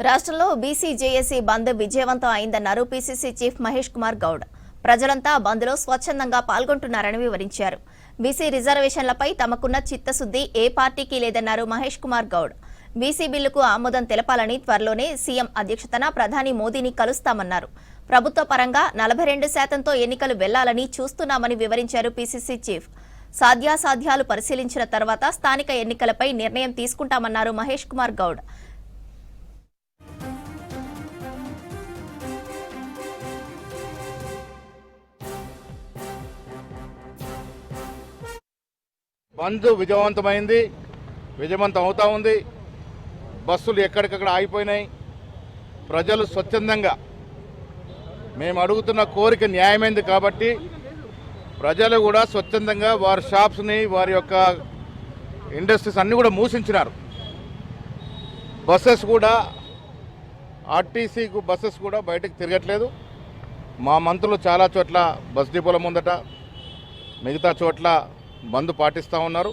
రాష్ట్రంలో BC JAC బంద్ విజయవంతం అయిందన్నారు PCC chief Mahesh Kumar Goud. ప్రజలంతా బంద్లో స్వచ్ఛందంగా పాల్గొంటున్నారని వివరించారు. బీసీ రిజర్వేషన్లపై తమకున్న చిత్తశుద్ధి ఏ పార్టీకి లేదన్నారు మహేష్ కుమార్ గౌడ్. బీసీ బిల్లుకు ఆమోదం తెలపాలని త్వరలోనే సీఎం అధ్యక్షతన ప్రధాని మోదీని కలుస్తామన్నారు. ప్రభుత్వ పరంగా 42%తో ఎన్నికలు వెళ్లాలని చూస్తున్నామని వివరించారు పీసీసీ చీఫ్. సాధ్యాసాధ్యాలు పరిశీలించిన తర్వాత స్థానిక ఎన్నికలపై నిర్ణయం తీసుకుంటామన్నారు మహేష్ కుమార్ గౌడ్. బంద్ విజయవంతమైంది, విజయవంతం అవుతా ఉంది. బస్సులు ఎక్కడికక్కడ ఆగిపోయినాయి. ప్రజలు స్వచ్ఛందంగా మేము అడుగుతున్న కోరిక న్యాయమైంది కాబట్టి ప్రజలు కూడా స్వచ్ఛందంగా వారి షాప్స్ని, వారి యొక్క ఇండస్ట్రీస్ అన్నీ కూడా మూసించినారు. బస్సెస్ కూడా ఆర్టీసీకు బస్సెస్ కూడా బయటకు తిరగట్లేదు. మా మంత్రులు చాలా చోట్ల బస్ డిపోల ముందట, మిగతా చోట్ల బంద్ పాటిస్తూ ఉన్నారు.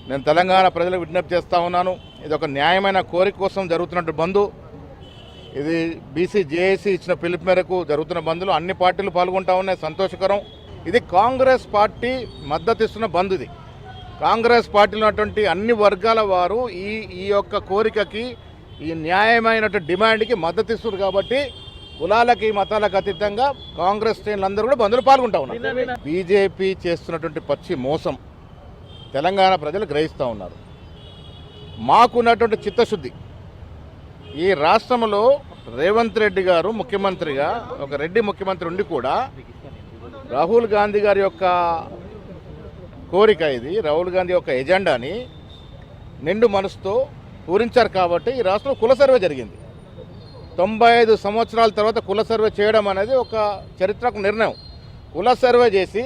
నేను తెలంగాణ ప్రజలకు విజ్ఞప్తి చేస్తూ ఉన్నాను, ఇది ఒక న్యాయమైన కోరిక కోసం జరుగుతున్నట్టు బంద్. ఇది బీసీ జేఏసీ ఇచ్చిన పిలుపు మేరకు జరుగుతున్న బంద్లో అన్ని పార్టీలు పాల్గొంటూ ఉన్నాయి, సంతోషకరం. ఇది కాంగ్రెస్ పార్టీ మద్దతు ఇస్తున్న బంద్. ఇది కాంగ్రెస్ పార్టీలో ఉన్నటువంటి అన్ని వర్గాల వారు ఈ యొక్క కోరికకి, ఈ న్యాయమైనటువంటి డిమాండ్కి మద్దతు ఇస్తున్నారు. కాబట్టి కులాలకి మతాలకు అతీతంగా కాంగ్రెస్ శ్రేణులందరూ కూడా బంద్లో పాల్గొంటూ ఉన్నారు. బీజేపీ చేస్తున్నటువంటి పచ్చి మోసం తెలంగాణ ప్రజలు గ్రహిస్తూ ఉన్నారు. మాకున్నటువంటి చిత్తశుద్ధి, ఈ రాష్ట్రంలో రేవంత్ రెడ్డి గారు ముఖ్యమంత్రిగా, ఒక రెడ్డి ముఖ్యమంత్రి ఉండి కూడా రాహుల్ గాంధీ గారి యొక్క కోరిక, ఇది రాహుల్ గాంధీ యొక్క ఎజెండాని నిండు మనసుతో పూరించారు. కాబట్టి ఈ రాష్ట్రంలో కుల సర్వే జరిగింది. 95 సంవత్సరాల తర్వాత కుల సర్వే చేయడం అనేది ఒక చరిత్రకు నిర్ణయం. కుల సర్వే చేసి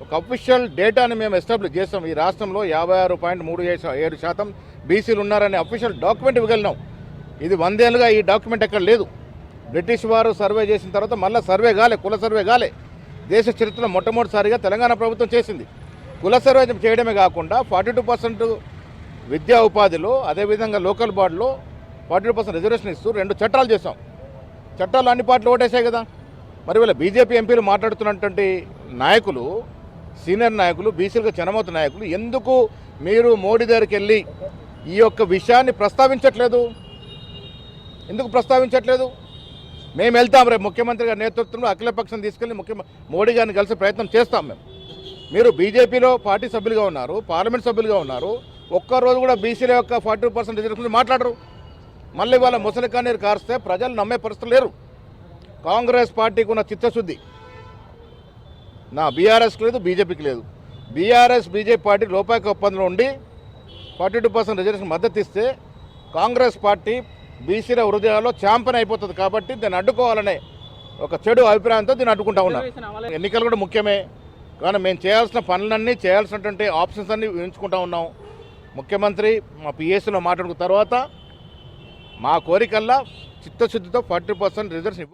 ఒక అఫీషియల్ డేటాని మేము ఎస్టాబ్లిష్ చేస్తాం. ఈ రాష్ట్రంలో 56.37% బీసీలు ఉన్నారనే అఫీషియల్ డాక్యుమెంట్ ఇవ్వగలిగినాం. ఇది 100 ఏళ్ళుగా ఈ డాక్యుమెంట్ ఎక్కడ లేదు. బ్రిటిష్ వారు సర్వే చేసిన తర్వాత మళ్ళీ సర్వే కాలే, కుల సర్వే కాలే. దేశ చరిత్రలో మొట్టమొదటిసారిగా తెలంగాణ ప్రభుత్వం చేసింది. కుల సర్వే చేయడమే కాకుండా 42% విద్యా ఉపాధిలో, అదేవిధంగా లోకల్ బాడీలో 42% రిజర్వేషన్ ఇస్తూ 2 చట్టాలు చేశాం. చట్టాలు అన్ని పార్టీలు ఓటేసాయి కదా. మరి వీళ్ళ బీజేపీ ఎంపీలు మాట్లాడుతున్నటువంటి నాయకులు, సీనియర్ నాయకులు, బీసీలుగా చెనమోత నాయకులు ఎందుకు మీరు మోడీ దగ్గరికి వెళ్ళి ఈ యొక్క విషయాన్ని ప్రస్తావించట్లేదు? ఎందుకు ప్రస్తావించట్లేదు? మేము వెళ్తాం, రేపు ముఖ్యమంత్రి గారి నేతృత్వంలో అఖిలపక్షం తీసుకెళ్ళి మోడీ గారిని కలిసి ప్రయత్నం చేస్తాం. మీరు బీజేపీలో పార్టీ సభ్యులుగా ఉన్నారు, పార్లమెంట్ సభ్యులుగా ఉన్నారు, ఒక్కరోజు కూడా బీసీల యొక్క 42% రిజర్వేషన్ మాట్లాడరు. మళ్ళీ వాళ్ళ ముసలి కన్నీరు కారిస్తే ప్రజలు నమ్మే పరిస్థితులు లేరు. కాంగ్రెస్ పార్టీకి ఉన్న చిత్తశుద్ధి నా బీఆర్ఎస్కి లేదు, బీజేపీకి లేదు. బీఆర్ఎస్ బీజేపీ పార్టీ లోపాయక ఒప్పందంలో ఉండి 42% రిజర్వేషన్ మద్దతు ఇస్తే కాంగ్రెస్ పార్టీ బీసీల హృదయాల్లో ఛాంపియన్ అయిపోతుంది. కాబట్టి దీన్ని అడ్డుకోవాలనే ఒక చెడు అభిప్రాయంతో దీన్ని అడ్డుకుంటా ఉన్నాం. ఎన్నికలు కూడా ముఖ్యమే, కానీ మేము చేయాల్సిన పనులన్నీ, చేయాల్సినటువంటి ఆప్షన్స్ అన్నీ ఎంచుకుంటా ఉన్నాం. ముఖ్యమంత్రి మా పిఎస్లో మాట్లాడుకున్న తర్వాత మా కోరికల్లా చిత్తశుద్ధితో 40% రిజర్వేషన్